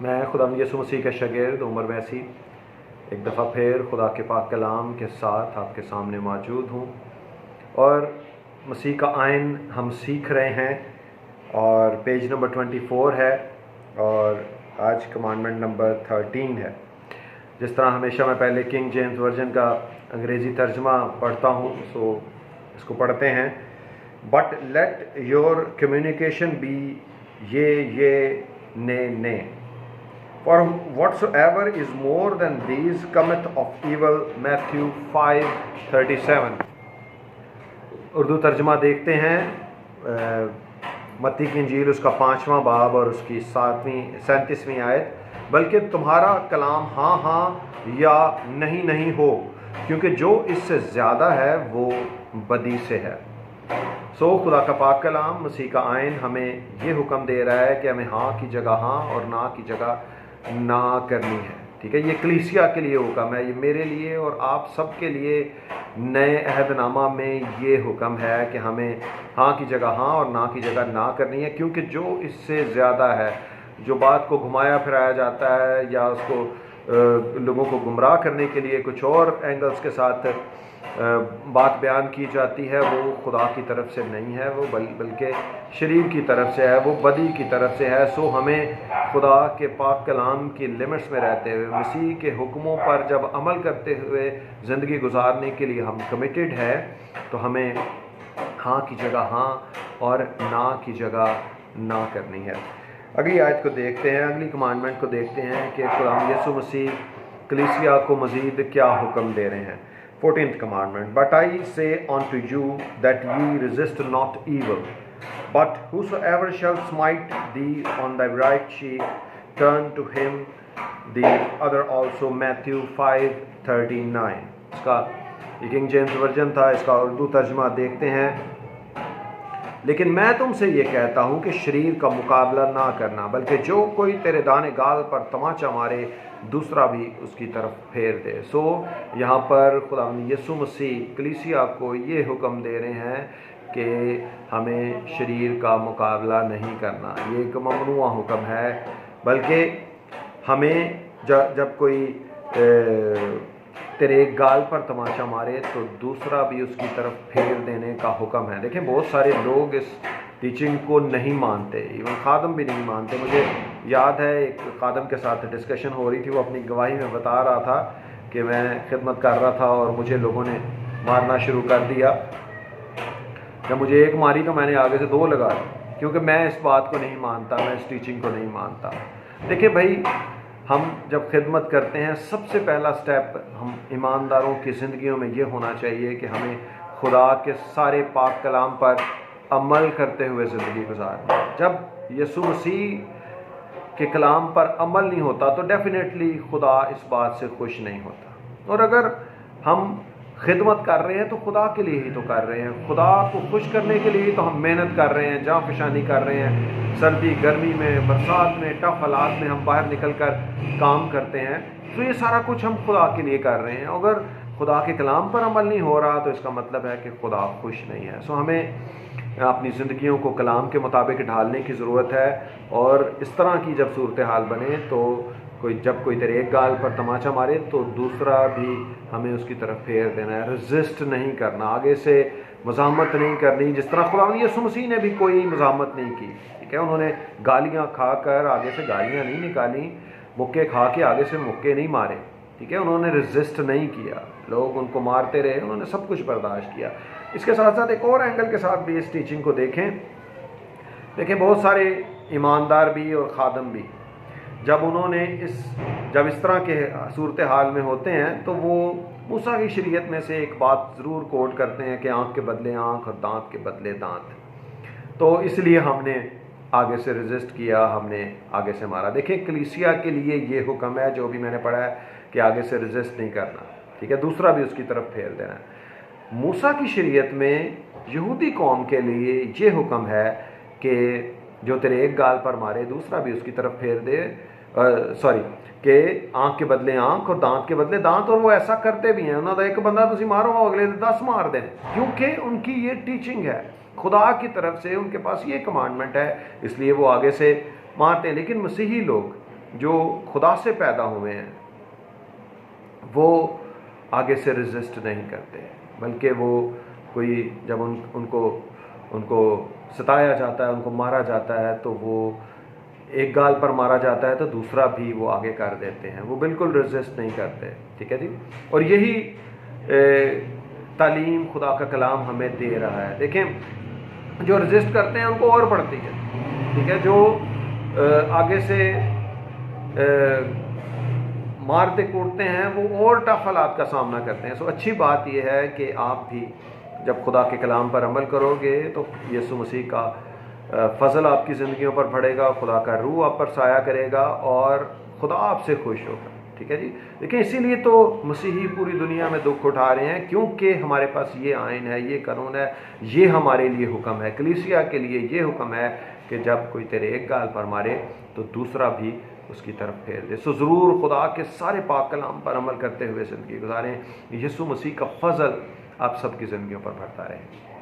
میں خدا یسوع مسیح کا شاگرد عمر ویسی ایک دفعہ پھر خدا کے پاک کلام کے ساتھ آپ کے سامنے موجود ہوں، اور مسیح کا آئین ہم سیکھ رہے ہیں، اور پیج نمبر 24 ہے، اور آج کمانڈمنٹ نمبر 13 ہے۔ جس طرح ہمیشہ میں پہلے کنگ جیمز ورژن کا انگریزی ترجمہ پڑھتا ہوں، سو اس کو پڑھتے ہیں۔ But let your communication be یہ نے For whatsoever is more than these cometh of evil, Matthew 5:37۔ Urdu ترجمہ دیکھتے ہیں، متی کی انجیل اس کا 5واں باب اور اس کی 37ویں آیت۔ بلکہ تمہارا کلام ہاں ہاں یا نہیں نہیں ہو، کیونکہ جو اس سے زیادہ ہے وہ بدی سے ہے۔ سو خدا کا پاک کلام مسیح کا آئین ہمیں یہ حکم دے رہا ہے کہ ہمیں ہاں کی جگہ ہاں اور نہ کی جگہ نہ کرنی ہے، ٹھیک ہے۔ یہ کلیسیا کے لیے حکم ہے، یہ میرے لیے اور آپ سب کے لیے نئے عہد نامہ میں یہ حکم ہے کہ ہمیں ہاں کی جگہ ہاں اور نہ کی جگہ نہ کرنی ہے، کیونکہ جو اس سے زیادہ ہے، جو بات کو گھمایا پھرایا جاتا ہے یا اس کو لوگوں کو گمراہ کرنے کے لیے کچھ اور اینگلز کے ساتھ بات بیان کی جاتی ہے، وہ خدا کی طرف سے نہیں ہے، وہ بلکہ شریر کی طرف سے ہے، وہ بدی کی طرف سے ہے۔ سو ہمیں خدا کے پاک کلام کی لیمٹس میں رہتے ہوئے مسیح کے حکموں پر جب عمل کرتے ہوئے زندگی گزارنے کے لیے ہم کمیٹڈ ہے، تو ہمیں ہاں کی جگہ ہاں اور نہ کی جگہ نہ کرنی ہے۔ اگلی آیت کو دیکھتے ہیں، اگلی کمانڈمنٹ کو دیکھتے ہیں کہ خدا یسوع مسیح کلیسیا کو مزید کیا حکم دے رہے ہیں۔ 14th commandment, But I say unto you that ye resist not evil, but whosoever shall smite thee on thy right cheek, turn to him the other also. Matthew 5:39۔ اس کا یہ کنگ جیمز ورژن تھا، اس کا اردو ترجمہ دیکھتے ہیں۔ لیکن میں تم سے یہ کہتا ہوں کہ شریر کا مقابلہ نہ کرنا، بلکہ جو کوئی تیرے دانے گال پر تماچا مارے دوسرا بھی اس کی طرف پھیر دے۔ سو یہاں پر خدا یسوع مسیح کلیسیا کو یہ حکم دے رہے ہیں کہ ہمیں شریر کا مقابلہ نہیں کرنا، یہ ایک ممنوع حکم ہے، بلکہ ہمیں جب کوئی تیرے ایک گال پر تماچا مارے تو دوسرا بھی اس کی طرف پھیر دینے کا حکم ہے۔ دیکھیں بہت سارے لوگ اس ٹیچنگ کو نہیں مانتے، ایون خادم بھی نہیں مانتے۔ مجھے یاد ہے ایک خادم کے ساتھ ڈسکشن ہو رہی تھی، وہ اپنی گواہی میں بتا رہا تھا کہ میں خدمت کر رہا تھا اور مجھے لوگوں نے مارنا شروع کر دیا۔ جب مجھے ایک ماری تو میں نے آگے سے 2 لگا دی، کیونکہ میں اس بات کو نہیں مانتا، میں اس ٹیچنگ کو نہیں مانتا۔ دیکھیں بھائی، ہم جب خدمت کرتے ہیں سب سے پہلا سٹیپ ہم ایمانداروں کی زندگیوں میں یہ ہونا چاہیے کہ ہمیں خدا کے سارے پاک کلام پر عمل کرتے ہوئے زندگی گزارنا۔ جب یسوع مسیح کے کلام پر عمل نہیں ہوتا تو ڈیفینیٹلی خدا اس بات سے خوش نہیں ہوتا۔ اور اگر ہم خدمت کر رہے ہیں تو خدا کے لیے ہی تو کر رہے ہیں، خدا کو خوش کرنے کے لیے تو ہم محنت کر رہے ہیں، جاں فشانی کر رہے ہیں، سردی گرمی میں برسات میں ٹف حالات میں ہم باہر نکل کر کام کرتے ہیں، تو یہ سارا کچھ ہم خدا کے لیے کر رہے ہیں۔ اگر خدا کے کلام پر عمل نہیں ہو رہا تو اس کا مطلب ہے کہ خدا خوش نہیں ہے۔ سو ہمیں اپنی زندگیوں کو کلام کے مطابق ڈھالنے کی ضرورت ہے، اور اس طرح کی جب صورتحال بنے تو جب کوئی تیرے ایک گال پر تماچا مارے تو دوسرا بھی ہمیں اس کی طرف پھیر دینا ہے، رزسٹ نہیں کرنا، آگے سے مزاحمت نہیں کرنی۔ جس طرح خدا یسوع مسیح نے بھی کوئی مزاحمت نہیں کی، ٹھیک ہے، انہوں نے گالیاں کھا کر آگے سے گالیاں نہیں نکالی، مکے کھا کے آگے سے مکے نہیں مارے، ٹھیک ہے، انہوں نے رزسٹ نہیں کیا، لوگ ان کو مارتے رہے، انہوں نے سب کچھ برداشت کیا۔ اس کے ساتھ ساتھ ایک اور اینگل کے ساتھ بھی اس ٹیچنگ کو دیکھیں بہت سارے ایماندار بھی اور خادم بھی جب اس طرح کے صورتحال میں ہوتے ہیں تو وہ موسیٰ کی شریعت میں سے ایک بات ضرور کوٹ کرتے ہیں کہ آنکھ کے بدلے آنکھ اور دانت کے بدلے دانت، تو اس لیے ہم نے آگے سے ریزسٹ کیا، ہم نے آگے سے مارا۔ دیکھیں کلیسیا کے لیے یہ حکم ہے جو بھی میں نے پڑھا ہے کہ آگے سے ریزسٹ نہیں کرنا، ٹھیک ہے، دوسرا بھی اس کی طرف پھیر دینا ہے۔ موسیٰ کی شریعت میں یہودی قوم کے لیے یہ حکم ہے کہ جو تیرے ایک گال پر مارے دوسرا بھی اس کی طرف پھیر دے، کہ آنکھ کے بدلے آنکھ اور دانت کے بدلے دانت، اور وہ ایسا کرتے بھی ہیں۔ انہوں نے ایک بندہ تسی مارو اگلے 10 مار دیں، کیونکہ ان کی یہ ٹیچنگ ہے، خدا کی طرف سے ان کے پاس یہ کمانڈمنٹ ہے، اس لیے وہ آگے سے مارتے ہیں۔ لیکن مسیحی لوگ جو خدا سے پیدا ہوئے ہیں وہ آگے سے رزسٹ نہیں کرتے، بلکہ وہ کوئی جب ان کو ستایا جاتا ہے، ان کو مارا جاتا ہے، تو وہ ایک گال پر مارا جاتا ہے تو دوسرا بھی وہ آگے کر دیتے ہیں، وہ بالکل رزسٹ نہیں کرتے، ٹھیک ہے جی۔ اور یہی تعلیم خدا کا کلام ہمیں دے رہا ہے۔ دیکھیں جو رزسٹ کرتے ہیں ان کو اور بڑھتی ہے، ٹھیک ہے، جو آگے سے مارتے کوٹتے ہیں وہ اور ٹف حالات کا سامنا کرتے ہیں۔ سو اچھی بات یہ ہے کہ آپ بھی جب خدا کے کلام پر عمل کرو گے تو یسوع مسیح کا فضل آپ کی زندگیوں پر پڑے گا، خدا کا روح آپ پر سایہ کرے گا اور خدا آپ سے خوش ہوگا، ٹھیک ہے جی۔ لیکن اسی لیے تو مسیحی پوری دنیا میں دکھ اٹھا رہے ہیں، کیونکہ ہمارے پاس یہ آئین ہے، یہ قانون ہے، یہ ہمارے لیے حکم ہے، کلیسیا کے لیے یہ حکم ہے کہ جب کوئی تیرے ایک گال پر مارے تو دوسرا بھی اس کی طرف پھیر دے۔ سو ضرور خدا کے سارے پاک کلام پر عمل کرتے ہوئے زندگی گزاریں۔ یسوع مسیح کا فضل آپ سب کی زندگیوں پر بڑھتا رہے۔